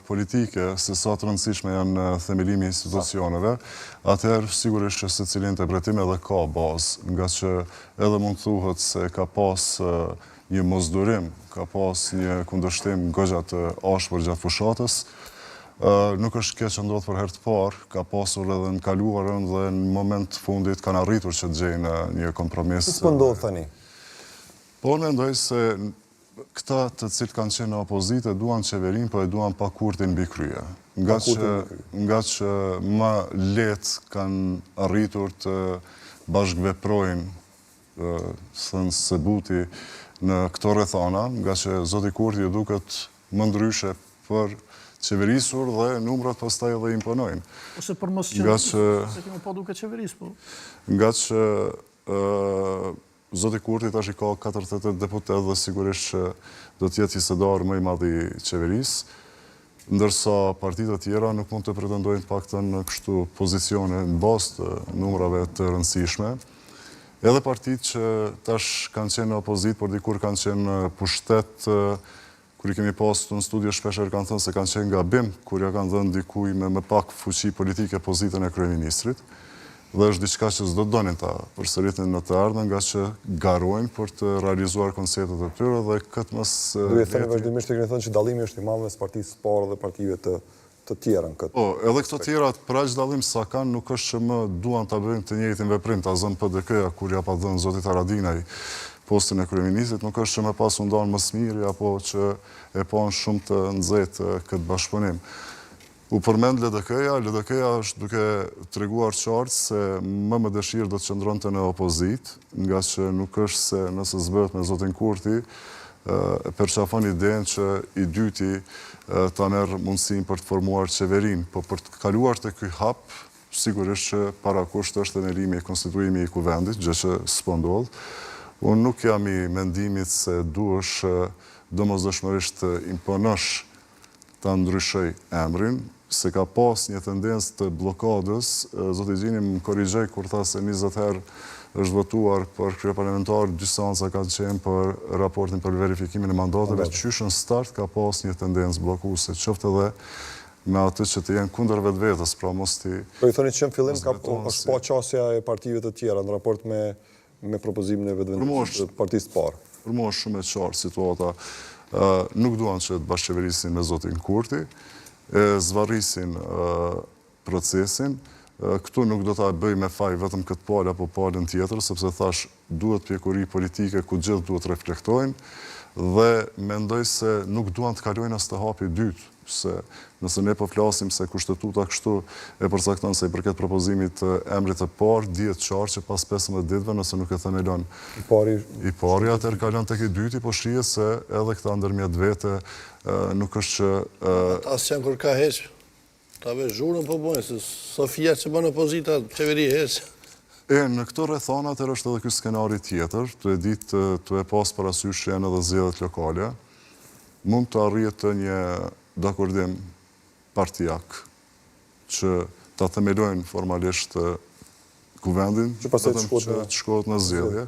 politike, se sa të rëndësishme janë themelimi institucioneve, atëherë sigurisht që se cilin interpretim edhe ka bazë, nga që edhe mund të thuhet se ka pas një mosdurim, ka pas një kundërshtim goxha të ashpër gjatë fushatës. Nuk është kjo që ndodhë për herë të parë, ka pasur edhe në kaluarën dhe në moment të fundit kanë arritur që të gjejnë një kompromis. Si s'po ndodhë tani? Po mendoj se këta të cilët kanë qenë në opozitë duan qeverin, po e duan pa kurtin mbi krye. Nga që më letë kanë arritur të bashkëveprojnë, thënë se buti në këto rrethana, nga që zoti Kurti ju duket më ndryshe për qeverisur dhe numrat pastaj edhe imponojnë. Ose për mos qeverisur, se kemi po duke qeveris, po. Nga që zoti Kurti tash i ka 48 deputet dhe sigurisht që do t'jetë hisedar më i madh i qeverisë, ndërsa partitë të tjera nuk mund të pretendojnë paktën në kështu pozicione në bazë të numrave të rëndësishme. Edhe partitë që tash kanë qenë në opozit, por dikur kanë qenë në pushtet, kur i kemi pasur në studio shpeshherë kanë thënë se kanë qenë gabim, kur ja kanë dhënë dikujt me më pak fuqi politike pozitën e kryeministrit. Dhe është diçka që s'do donin ta përsëritin në të ardhmen, nga që garojnë për të realizuar konceptet e tyre dhe këtë mos... Duhet thënë vazhdimisht të keni thënë që dallimi është i madh mes partisë së parë dhe partive të tjera në këtë. Po, edhe këto tjera për aq dallim sa kanë, nuk është që më duan ta bëjnë të njëjtin veprim, ta zënë PDK-ja kur ja pa dhënë zotit Haradinaj postin e kryeministit, nuk është që më pas u ndan më smiri apo që e pan shumë të nxehtë këtë bashkëpunim. U përmend LDK-ja është duke treguar qartë se më dëshirë do të qëndronte në opozit, nga që nuk është se nëse zbëhet me zotin Kurti, përqafon idenë që i dyti ta merr mundësinë për të formuar qeverin, po për të kaluar te ky hap, sigurisht që parakusht është themelimi e konstituimi i kuvendit, gjë që s'po ndodh. Unë nuk jam i mendimit se duhesh domosdoshmërisht të imponosh ta ndryshoj emrin, se ka pas një tendencë të blokadës, zoti Gjini më korrigjoi kur tha se 20 herë është votuar për kryeparlamentar, 2 seanca kanë qenë për raportin për verifikimin e mandateve, qysh në start ka pas një tendencë bllokuese, qoftë edhe me atë që të jenë kundër vetvetes, pra mos ti... Po i thoni që në fillim është pa qasja e partive të tjera në raport me propozimin e vetëvendimit të partisë të parë. Për mua është shumë e qartë situata. Nuk duan që të bashkëqeverisin me zotin Kurti, zvarrisin procesin. Këtu nuk do ta bëj me faj vetëm këtë palë apo palën tjetër, sepse thash duhet pjekuri politike ku gjithë duhet reflektojnë dhe mendoj se nuk duan të kalojnë as të hapi dytë, se nëse ne po flasim se kushtetuta kështu e përcakton se i përket propozimit të emrit të parë, dihet qartë që pas 15 ditëve nëse nuk e themelon i pari, atëherë kalon tek i dyti, po shihet se edhe këta ndërmjet vete nuk është që... As që kur ka heq, ta vesh zhurën po bojnë, se Sofia që bënë opozita, qeveri heq. Në këto rrethana atëherë është edhe ky skenari tjetër, të e ditë të e pas parasysh janë edhe zgjedhjet lokale, mund të arrihet një dakordim partijak që ta themelojnë formalisht kuvendin, që të shkohet në zgjedhje.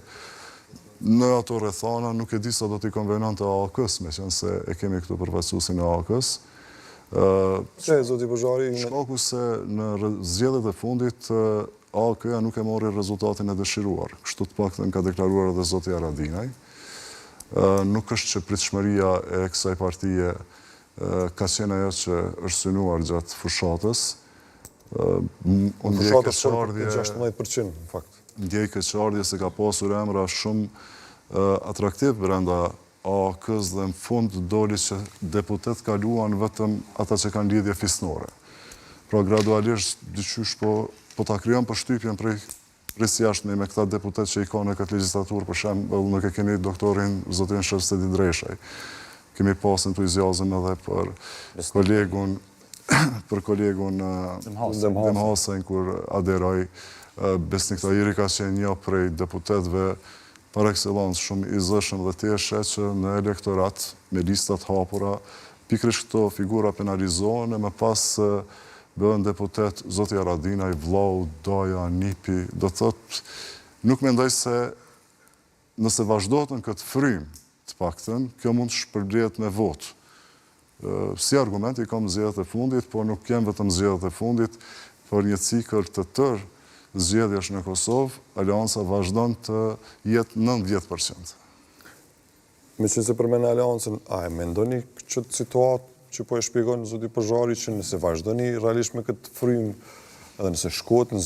Në ato rrethana nuk e di sa do t'i konvenonte AAK-s, meqense e kemi këtu përfaqësuesin e AAK-s. Se zoti Bozhari, shkaku se në zgjedhjet e fundit AAK-ja nuk e mori rezultatin e dëshiruar. Kështu të paktën ka deklaruar edhe zoti Haradinaj. Nuk është që pritshmëria e kësaj partije ka qenë ajo që është synuar gjatë fushatës. Fushatës për 16%, në fakt. Ndjej keqardhje se ka pasur emra shumë atraktiv brenda AAK-s dhe në fund doli që deputet kaluan vetëm ata që kanë lidhje fisnore. Pra gradualisht dyqysh po ta krijon përshtypjen prej jashtme me këta deputet që i ka në këtë legjislaturë, për shembull nuk e keni doktorin zotin Shërsedi Dreshaj. Kemi pas entuziazëm edhe për kolegun Demhasen kur aderoi. Besnik Tahiri ka qenë një prej deputetëve par excellence shumë i zëshëm dhe të eshe që në elektorat me listat hapura pikërisht këto figura penalizohen e më pas bëhen deputet zoti Haradinaj, vllau, daja, nipi, do të thotë nuk mendoj se nëse vazhdohet në këtë frym të paktën, kjo mund të shpërblet me votë. si argument i kam zgjedhjet e fundit, por nuk kem vetëm zgjedhjet e fundit, për një cikël të tërë zgjedhjesh në Kosovë, Aleanca vazhdon të jetë 90%. Me që se përmene Aleancën, a e mendoni këtë situatë që po e shpjegon zoti Pozhari që nëse vazhdoni realisht me këtë frym, edhe nëse shkohet në